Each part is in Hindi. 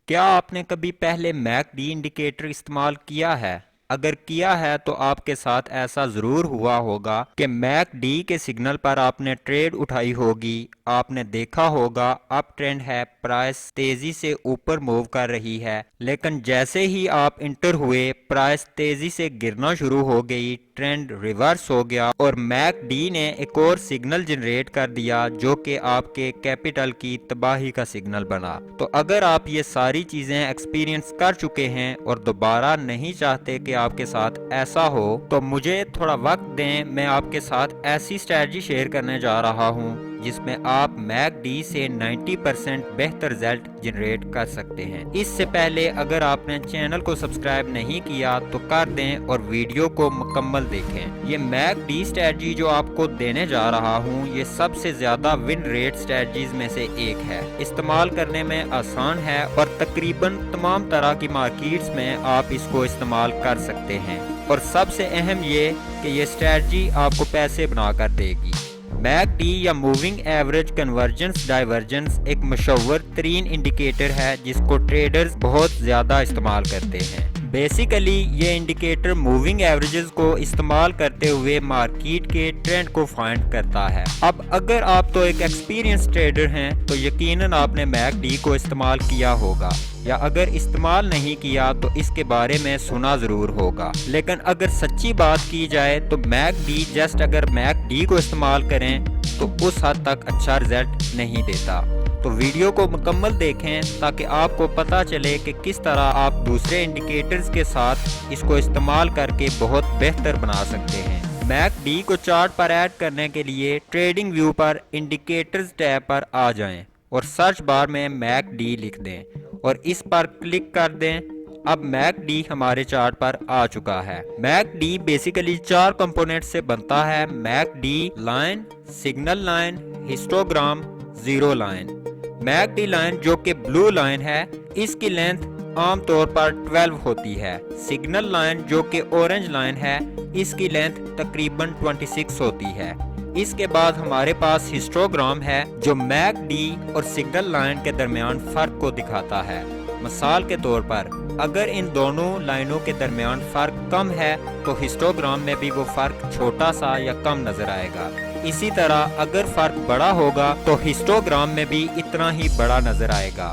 क्या आपने कभी पहले मैकडी इंडिकेटर इस्तेमाल किया है? अगर किया है तो आपके साथ ऐसा ज़रूर हुआ होगा कि मैकडी के सिग्नल पर आपने ट्रेड उठाई होगी। आपने देखा होगा अप ट्रेंड है, प्राइस तेज़ी से ऊपर मूव कर रही है, लेकिन जैसे ही आप इंटर हुए प्राइस तेज़ी से गिरना शुरू हो गई, ट्रेंड रिवर्स हो गया और मैकडी ने एक और सिग्नल जनरेट कर दिया जो कि आपके कैपिटल की तबाही का सिग्नल बना। तो अगर आप ये सारी चीजें एक्सपीरियंस कर चुके हैं और दोबारा नहीं चाहते कि आपके साथ ऐसा हो, तो मुझे थोड़ा वक्त दें। मैं आपके साथ ऐसी स्ट्रेटजी शेयर करने जा रहा हूँ जिसमें आप मैकडी से 90% बेहतर रिजल्ट जनरेट कर सकते हैं। इससे पहले अगर आपने चैनल को सब्सक्राइब नहीं किया तो कर दें और वीडियो को मुकम्मल देखें। ये मैकडी स्ट्रेटजी जो आपको देने जा रहा हूँ ये सबसे ज्यादा विन रेट स्ट्रेटजीज में से एक है। इस्तेमाल करने में आसान है और तकरीबन तमाम तरह की मार्केट्स में आप इसको इस्तेमाल कर सकते हैं। और सबसे अहम ये कि ये स्ट्रेटजी आपको पैसे बनाकर देगी। मैकडी या मूविंग एवरेज कन्वर्जेंस डाइवर्जेंस एक मशहूर तरीन इंडिकेटर है जिसको ट्रेडर्स बहुत ज़्यादा इस्तेमाल करते हैं। बेसिकली ये इंडिकेटर मूविंग एवरेजेस को इस्तेमाल करते हुए मार्केट के ट्रेंड को फाइंड करता है। अब अगर आप तो एक एक्सपीरियंस ट्रेडर हैं तो यकीनन आपने मैकडी को इस्तेमाल किया होगा, या अगर इस्तेमाल नहीं किया तो इसके बारे में सुना ज़रूर होगा। लेकिन अगर सच्ची बात की जाए तो मैकडी जस्ट अगर मैकडी को इस्तेमाल करें तो उस हद तक अच्छा रिजल्ट नहीं देता। तो वीडियो को मुकम्मल देखें ताकि आपको पता चले कि किस तरह आप दूसरे इंडिकेटर्स के साथ इसको इस्तेमाल करके बहुत बेहतर बना सकते हैं। मैकडी को चार्ट पर ऐड करने के लिए ट्रेडिंग व्यू पर इंडिकेटर्स टैब पर आ जाएं और सर्च बार में मैकडी लिख दें और इस पर क्लिक कर दें। अब मैकडी हमारे चार्ट पर आ चुका है। मैकडी बेसिकली 4 कंपोनेंट से बनता है: McD line, signal line, histogram, zero line. McD line जो कि ब्लू लाइन है, इसकी लेंथ आमतौर पर 12 होती है। सिग्नल लाइन जो कि ऑरेंज लाइन है, इसकी लेंथ तकरीबन 26 होती है। इसके बाद हमारे पास हिस्टोग्राम है जो मैकडी और सिग्नल लाइन के दरमियान फर्क को दिखाता है। मिसाल के तौर पर अगर इन दोनों लाइनों के दरमियान फर्क कम है तो हिस्टोग्राम में भी वो फर्क छोटा सा या कम नजर आएगा। इसी तरह अगर फर्क बड़ा होगा तो हिस्टोग्राम में भी इतना ही बड़ा नजर आएगा।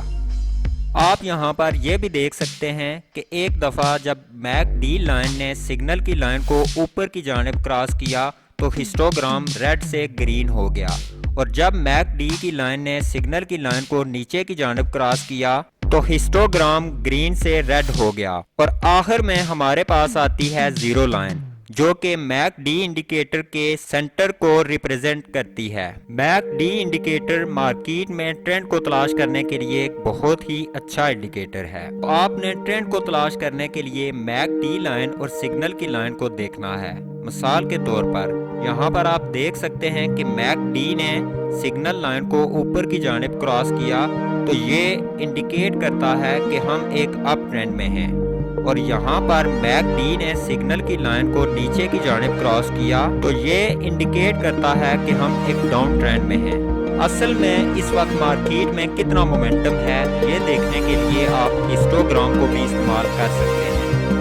आप यहाँ पर यह भी देख सकते हैं कि एक दफ़ा जब मैकडी लाइन ने सिग्नल की लाइन को ऊपर की जानिब क्रॉस किया तो हिस्टोग्राम रेड से ग्रीन हो गया, और जब मैकडी की लाइन ने सिग्नल की लाइन को नीचे की जानिब क्रॉस किया तो हिस्टोग्राम ग्रीन से रेड हो गया। और आखिर में हमारे पास आती है जीरो लाइन जो कि मैकडी इंडिकेटर के सेंटर को रिप्रेजेंट करती है। मैकडी इंडिकेटर मार्केट में ट्रेंड को तलाश करने के लिए एक बहुत ही अच्छा इंडिकेटर है। तो आपने ट्रेंड को तलाश करने के लिए मैकडी लाइन और सिग्नल की लाइन को देखना है। मिसाल के तौर पर यहाँ पर आप देख सकते हैं कि मैकडी ने सिग्नल लाइन को ऊपर की जानिब क्रॉस किया तो ये इंडिकेट करता है कि हम एक अप ट्रेंड में हैं, और यहाँ पर मैकडी ने सिग्नल की लाइन को नीचे की जानिब क्रॉस किया तो ये इंडिकेट करता है कि हम एक डाउन ट्रेंड में हैं। असल में इस वक्त मार्केट में कितना मोमेंटम है ये देखने के लिए आप हिस्टोग्राम को भी इस्तेमाल कर सकते हैं।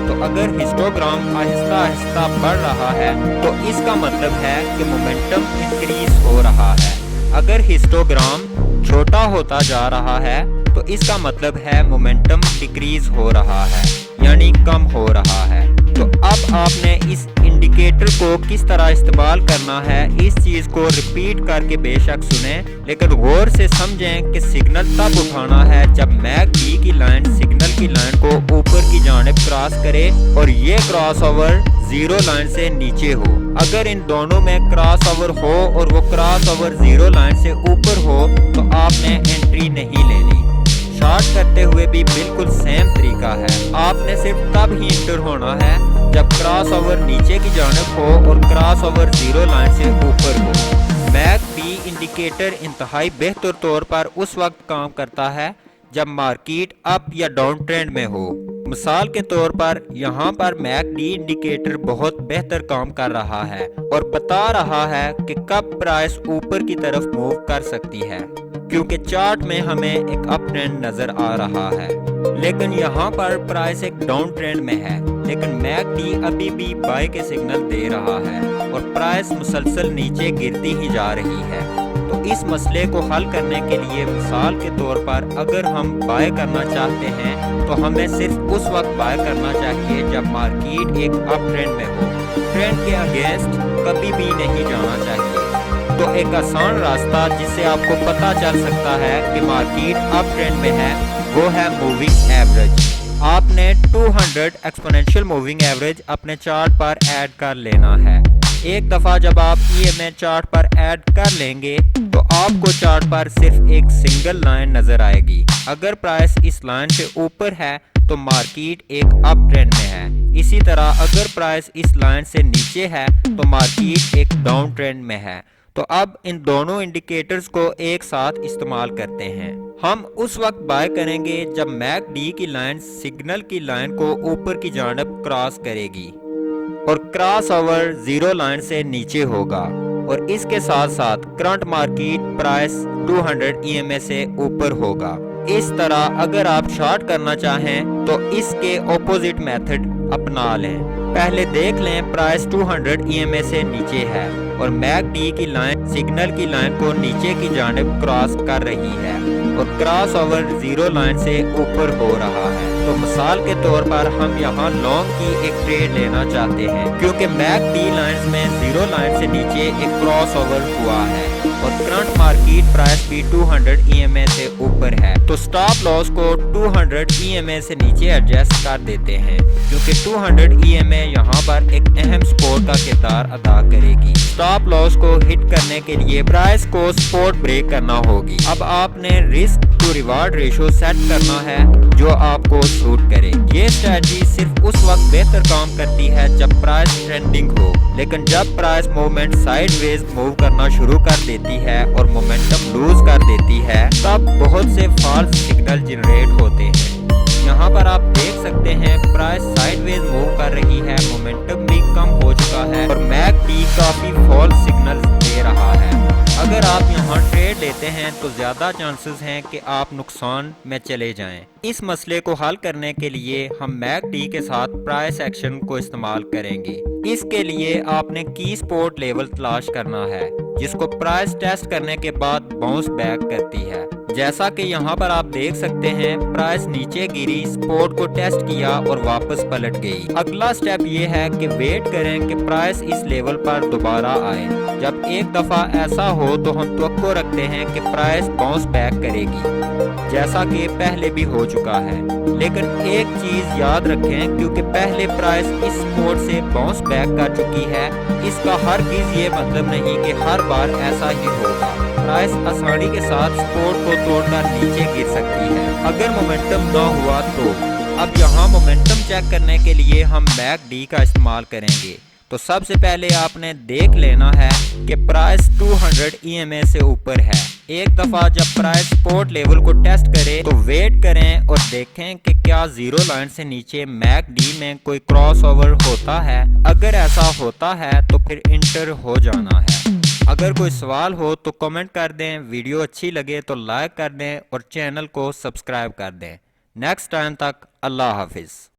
तो अगर हिस्टोग्राम आहिस्ता आहिस्ता बढ़ रहा है तो इसका मतलब है कि मोमेंटम इंक्रीज हो रहा है। अगर हिस्टोग्राम छोटा होता जा रहा है तो इसका मतलब है मोमेंटम डिक्रीज हो रहा है, यानी कम हो रहा है। तो अब आपने इस इंडिकेटर को किस तरह इस्तेमाल करना है इस चीज को रिपीट करके बेशक सुने, लेकिन गौर से समझें कि सिग्नल तब उठाना है जब मैकडी की लाइन सिग्नल की लाइन को ऊपर की जानिब क्रॉस करे और ये क्रॉस ओवर जीरो लाइन से नीचे हो। अगर इन दोनों में क्रॉस ओवर हो और वो क्रॉस ओवर जीरो लाइन से ऊपर हो तो आपने एंट्री नहीं लेनी। शॉर्ट करते हुए भी बिल्कुल सेम तरीका है। आपने सिर्फ तब ही इंटर होना है जब क्रॉस ओवर नीचे की जानिब हो और क्रॉस ओवर जीरो लाइन से ऊपर हो। मैकडी इंडिकेटर इंतहाई बेहतर तौर पर उस वक्त काम करता है जब मार्केट अप या डाउन ट्रेंड में हो। मिसाल के तौर पर यहाँ पर मैकडी इंडिकेटर बहुत बेहतर काम कर रहा है और बता रहा है कि कब प्राइस ऊपर की तरफ मूव कर सकती है, क्योंकि चार्ट में हमें एक अप ट्रेंड नजर आ रहा है। लेकिन यहाँ पर प्राइस एक डाउन ट्रेंड में है, लेकिन मैकडी अभी भी बाय के सिग्नल दे रहा है और प्राइस मुसलसल नीचे गिरती ही जा रही है। तो इस मसले को हल करने के लिए मिसाल के तौर पर अगर हम बाय करना चाहते हैं तो हमें सिर्फ उस वक्त बाय करना चाहिए जब मार्केट एक अप ट्रेंड में हो। ट्रेंड के अगेंस्ट कभी भी नहीं जाना चाहिए। तो एक आसान रास्ता जिससे आपको पता चल सकता है कि मार्केट अप ट्रेंड में है वो है मूविंग एवरेज। आपने 200 एक्सपोनेंशियल मूविंग एवरेज अपने चार्ट पर ऐड कर लेना है। एक दफ़ा जब आप EMA चार्ट पर ऐड कर लेंगे तो आपको चार्ट पर सिर्फ एक सिंगल लाइन नज़र आएगी। अगर प्राइस इस लाइन से ऊपर है तो मार्केट एक अप ट्रेंड में है। इसी तरह अगर प्राइस इस लाइन से नीचे है तो मार्केट एक डाउन ट्रेंड में है। तो अब इन दोनों इंडिकेटर्स को एक साथ इस्तेमाल करते हैं। हम उस वक्त बाय करेंगे जब मैकडी की लाइन सिग्नल की लाइन को ऊपर की जानिब क्रॉस करेगी और क्रॉस ओवर जीरो लाइन से नीचे होगा और इसके साथ साथ करंट मार्केट प्राइस 200 EMA से ऊपर होगा। इस तरह अगर आप शॉर्ट करना चाहें तो इसके ऑपोजिट मेथड अपना लें। पहले देख लें प्राइस 200 EMA से नीचे है और मैकडी की लाइन सिग्नल की लाइन को नीचे की जानिब क्रॉस कर रही है और क्रॉस ओवर जीरो लाइन से ऊपर हो रहा है। तो मिसाल के तौर पर हम यहाँ लॉन्ग की एक ट्रेड लेना चाहते हैं क्योंकि मैकडी लाइंस में जीरो लाइन से नीचे एक क्रॉस ओवर हुआ है और करंट मार्केट प्राइस भी 200 EMA से ऊपर है। तो स्टॉप लॉस को 200 EMA से नीचे एडजस्ट कर देते हैं क्योंकि 200 EMA यहाँ पर एक अहम सपोर्ट का किरदार अदा करेगी। स्टॉप लॉस को हिट करने के लिए प्राइस को सपोर्ट ब्रेक करना होगी। अब आपने risk to reward ratio set करना है जो आपको सूट करे। ये स्ट्रेटजी सिर्फ उस वक्त बेहतर काम करती है जब प्राइस ट्रेंडिंग हो, लेकिन जब प्राइस मूवमेंट साइडवेज मूव करना शुरू कर देती है और मोमेंटम लूज कर देती है तब बहुत से फॉल्स सिग्नल जनरेट होते हैं। यहाँ पर आप देख सकते हैं प्राइस साइडवेज मूव कर रही है, मोमेंटम भी कम हो चुका है और मैकडी काफी फॉल्स सिग्नल दे रहा है। अगर आप यहाँ ट्रेड लेते हैं तो ज़्यादा चांसेस हैं कि आप नुकसान में चले जाएं। इस मसले को हल करने के लिए हम मैकडी के साथ प्राइस एक्शन को इस्तेमाल करेंगे। इसके लिए आपने की सपोर्ट लेवल तलाश करना है जिसको प्राइस टेस्ट करने के बाद बाउंस बैक करती है। जैसा कि यहाँ पर आप देख सकते हैं प्राइस नीचे गिरी, सपोर्ट को टेस्ट किया और वापस पलट गई। अगला स्टेप ये है कि वेट करें कि प्राइस इस लेवल पर दोबारा आए। जब एक दफा ऐसा हो तो हम तवक्को रखते हैं कि प्राइस बाउंस बैक करेगी जैसा कि पहले भी हो चुका है। लेकिन एक चीज याद रखें क्योंकि पहले प्राइस इस सपोर्ट से बाउंस बैक कर चुकी है, इसका हरगिज़ ये मतलब नहीं कि हर बार ऐसा ही होगा। प्राइस आसानी के साथ सपोर्ट को तोड़कर नीचे गिर सकती है अगर मोमेंटम ना हुआ तो। अब यहाँ मोमेंटम चेक करने के लिए हम मैकडी का इस्तेमाल करेंगे। तो सबसे पहले आपने देख लेना है कि प्राइस 200 EMA से ऊपर है। एक दफ़ा जब प्राइस सपोर्ट लेवल को टेस्ट करे तो वेट करें और देखें कि क्या जीरो लाइन से नीचे मैकडी में कोई क्रॉस ओवर होता है। अगर ऐसा होता है तो फिर इंटर हो जाना है। अगर कोई सवाल हो तो कमेंट कर दें, वीडियो अच्छी लगे तो लाइक कर दें और चैनल को सब्सक्राइब कर दें। नेक्स्ट टाइम तक अल्लाह हाफिज़।